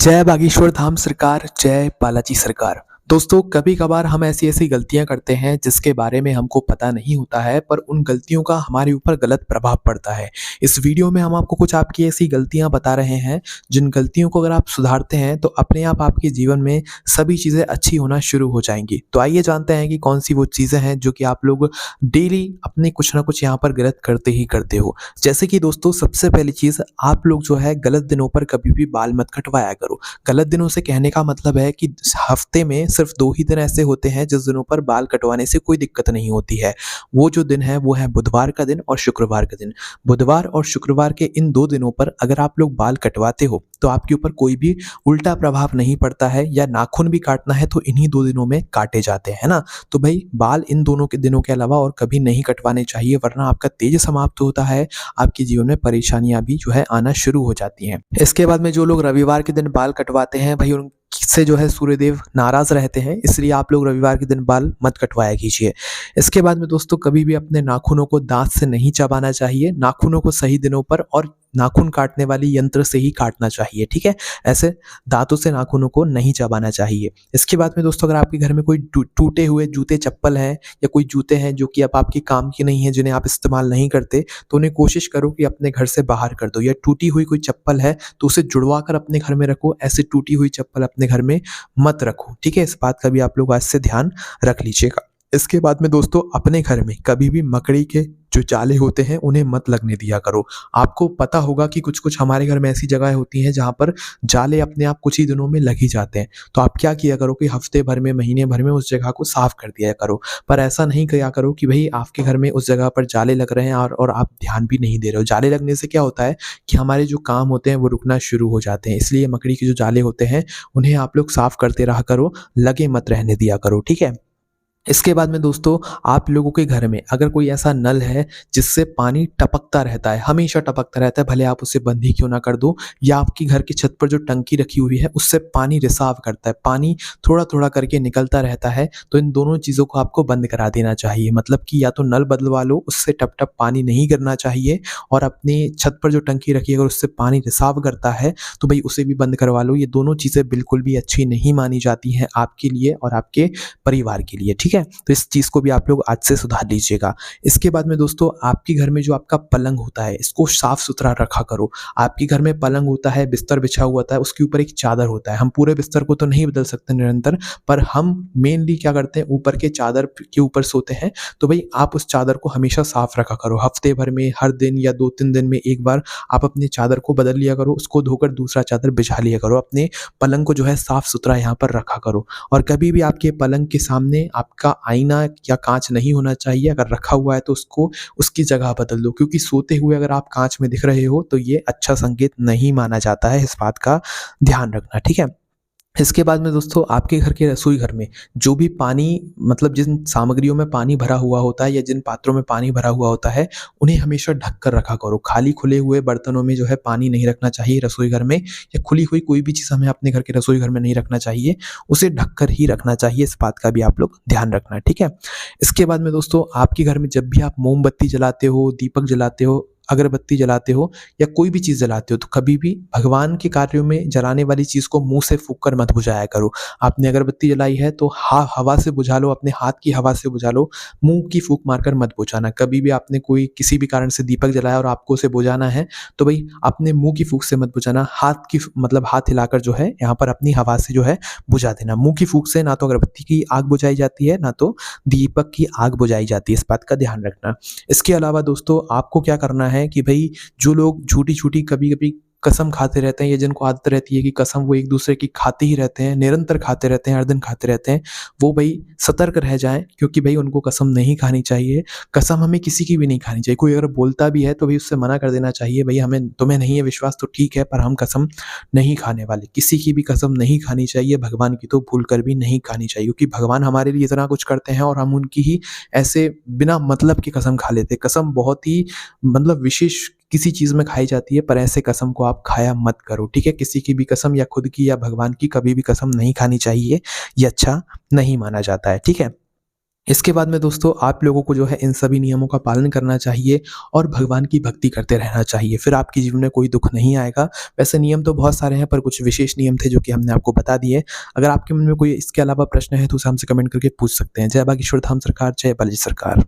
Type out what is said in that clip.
जय बागेश्वर धाम सरकार, जय बालाजी सरकार। दोस्तों, कभी कभार हम ऐसी ऐसी गलतियां करते हैं जिसके बारे में हमको पता नहीं होता है, पर उन गलतियों का हमारे ऊपर गलत प्रभाव पड़ता है। इस वीडियो में हम आपको कुछ आपकी ऐसी गलतियां बता रहे हैं जिन गलतियों को अगर आप सुधारते हैं तो अपने आप आपके जीवन में सभी चीज़ें अच्छी होना शुरू हो जाएंगी। तो आइए जानते हैं कि कौन सी वो चीज़ें हैं जो कि आप लोग डेली अपने कुछ ना कुछ यहाँ पर गलत करते ही करते हो। जैसे कि दोस्तों, सबसे पहली चीज़, आप लोग जो है गलत दिनों पर कभी भी बाल मत कटवाया करो। गलत दिनों से कहने का मतलब है कि हफ्ते में सिर्फ 2 ही दिन ऐसे होते हैं जिस दिनों पर बाल कटवाने से कोई दिक्कत नहीं होती है। वो जो दिन है वो है बुधवार का दिन और शुक्रवार का दिन। बुधवार और शुक्रवार के इन 2 दिनों पर अगर आप लोग बाल कटवाते हो तो आपके ऊपर कोई भी उल्टा प्रभाव नहीं पड़ता है, या नाखून भी काटना है तो इन्हीं 2 दिनों में काटे जाते हैं, है ना? तो भाई बाल इन दोनों के दिनों के अलावा और कभी नहीं कटवाने चाहिए, वरना आपका तेज समाप्त होता है, आपके जीवन में परेशानियां भी जो है आना शुरू हो जाती हैं। इसके बाद में जो लोग रविवार के दिन बाल कटवाते हैं, भाई उनसे जो है सूर्यदेव नाराज रहते हैं, इसलिए आप लोग रविवार के दिन बाल मत कटवाया कीजिए। इसके बाद में दोस्तों, कभी भी अपने नाखूनों को दांत से नहीं चबाना चाहिए। नाखूनों को सही दिनों पर और नाखून काटने वाली यंत्र से ही काटना चाहिए, ठीक है? ऐसे दांतों से नाखूनों को नहीं चबाना चाहिए। इसके बाद में दोस्तों, अगर आपके घर में कोई टूटे हुए जूते चप्पल हैं, या कोई जूते हैं जो कि अब आपके काम के नहीं है, जिन्हें आप इस्तेमाल नहीं करते, तो उन्हें कोशिश करो कि अपने घर से बाहर कर दो। या टूटी हुई कोई चप्पल है तो उसे जुड़वा कर अपने घर में रखो। ऐसे टूटी हुई चप्पल अपने घर में मत रखो, ठीक है? इस बात का भी आप लोग आज से ध्यान रख लीजिएगा। इसके बाद में दोस्तों, अपने घर में कभी भी मकड़ी के जो जाले होते हैं उन्हें मत लगने दिया करो। आपको पता होगा कि कुछ-कुछ हमारे घर में ऐसी जगहें होती हैं जहाँ पर जाले अपने आप कुछ ही दिनों में लग ही जाते हैं। तो आप क्या किया करो कि हफ्ते भर में, महीने भर में उस जगह को साफ कर दिया करो। पर ऐसा नहीं किया करो कि भई आपके घर में उस जगह पर जाले लग रहे हैं और आप ध्यान भी नहीं दे रहे हो। जाले लगने से क्या होता है कि हमारे जो काम होते हैं वो रुकना शुरू हो जाते हैं। इसलिए मकड़ी के जो जाले होते हैं उन्हें आप लोग साफ करते रहा करो, लगे मत रहने दिया करो, ठीक है? इसके बाद में दोस्तों, आप लोगों के घर में अगर कोई ऐसा नल है जिससे पानी टपकता रहता है, हमेशा टपकता रहता है, भले आप उसे बंद ही क्यों ना कर दो, या आपकी घर की छत पर जो टंकी रखी हुई है उससे पानी रिसाव करता है, पानी थोड़ा-थोड़ा करके निकलता रहता है, तो इन दोनों चीज़ों को आपको बंद करा देना चाहिए। मतलब कि या तो नल बदलवा लो, उससे टप-टप पानी नहीं गिरना चाहिए, और अपनी छत पर जो टंकी रखी है अगर उससे पानी रिसाव करता है तो भई उसे भी बंद करवा लो। ये दोनों चीज़ें बिल्कुल भी अच्छी नहीं मानी जाती हैं आपके लिए और आपके परिवार के लिए, ठीक है? तो इस चीज़ को भी आप लोग आज से सुधार लीजिएगा। इसके बाद में दोस्तों, आपके घर में जो आपका पलंग होता है इसको साफ-सुथरा रखा करो। आपके घर में पलंग होता है, बिस्तर बिछा हुआ होता है, उसके ऊपर एक चादर होता है। हम पूरे बिस्तर को तो नहीं बदल सकते निरंतर, पर हम मेनली क्या करते हैं, ऊपर के चादर के ऊपर सोते हैं। तो भई आप उस चादर को हमेशा साफ रखा करो। हफ्ते भर में हर दिन या 2-3 दिन में एक बार आप अपनी चादर को बदल लिया करो, उसको धोकर दूसरा चादर बिछा लिया करो। अपने पलंग को जो है साफ-सुथरा यहाँ पर रखा करो। और कभी भी आपके पलंग के सामने आपका आईना या काँच नहीं होना चाहिए। अगर रखा हुआ है तो उसको उसकी जगह बदल दो, क्योंकि सोते हुए अगर आप काँच में दिख रहे हो तो ये अच्छा संकेत नहीं माना जाता है। इस बात का ध्यान रखना, ठीक है? इसके बाद में दोस्तों, आपके घर के रसोई घर में जो भी पानी, मतलब जिन सामग्रियों में पानी भरा हुआ होता है या जिन पात्रों में पानी भरा हुआ होता है, उन्हें हमेशा ढक कर रखा करो। खाली खुले हुए बर्तनों में जो है पानी नहीं रखना चाहिए रसोई घर में, या खुली हुई कोई भी चीज़ हमें अपने घर के रसोई घर में नहीं रखना चाहिए, उसे ढक कर ही रखना चाहिए। इस बात का भी आप लोग ध्यान रखना, ठीक है? इसके बाद में दोस्तों, आपके घर में जब भी आप मोमबत्ती जलाते हो, दीपक जलाते हो, अगरबत्ती जलाते हो या कोई भी चीज़ जलाते हो, तो कभी भी भगवान के कार्यों में जलाने वाली चीज़ को मुँह से फूँक कर मत बुझाया करो। आपने अगरबत्ती जलाई है तो हवा से बुझा लो, अपने हाथ की हवा से बुझा लो, मुँह की फूँक मारकर मत बुझाना। कभी भी आपने कोई किसी भी कारण से दीपक जलाया और आपको उसे बुझाना है, तो भई अपने मुँह की फूँक से मत बुझाना, मतलब हाथ हिलाकर जो है यहाँ पर अपनी हवा से जो है बुझा देना। मुँह की फूँक से ना तो अगरबत्ती की आग बुझाई जाती है, ना तो दीपक की आग बुझाई जाती है। इस बात का ध्यान रखना। इसके अलावा दोस्तों, आपको क्या करना है कि भई जो लोग झूठी-झूठी कभी-कभी कसम खाते रहते हैं, या जिनको आदत रहती है कि कसम वो एक-दूसरे की खाते ही रहते हैं, निरंतर खाते रहते हैं, हर दिन खाते रहते हैं, वो भई सतर्क रह जाएँ, क्योंकि भई उनको कसम नहीं खानी चाहिए। कसम हमें किसी की भी नहीं खानी चाहिए। कोई अगर बोलता भी है तो भई उससे मना कर देना चाहिए, भई हमें तुम्हें नहीं है विश्वास तो ठीक है, पर हम कसम नहीं खाने वाले। किसी की भी कसम नहीं खानी चाहिए, भगवान की तो भूल कर भी नहीं खानी चाहिए, क्योंकि भगवान हमारे लिए इतना कुछ करते हैं और हम उनकी ही ऐसे बिना मतलब की कसम खा लेते हैं। कसम बहुत ही मतलब विशेष किसी चीज़ में खाई जाती है, पर ऐसे कसम को आप खाया मत करो, ठीक है? किसी की भी कसम, या खुद की या भगवान की, कभी भी कसम नहीं खानी चाहिए। ये अच्छा नहीं माना जाता है, ठीक है? इसके बाद में दोस्तों आप लोगों को जो है इन सभी नियमों का पालन करना चाहिए और भगवान की भक्ति करते रहना चाहिए। फिर आपके जीवन में कोई दुःख नहीं आएगा। वैसे नियम तो बहुत सारे हैं पर कुछ विशेष नियम थे जो कि हमने आपको बता दिए। अगर आपके मन में कोई इसके अलावा प्रश्न है तो उसे हमसे कमेंट करके पूछ सकते हैं। जय बागेश्वर धाम सरकार, जय बालाजी सरकार।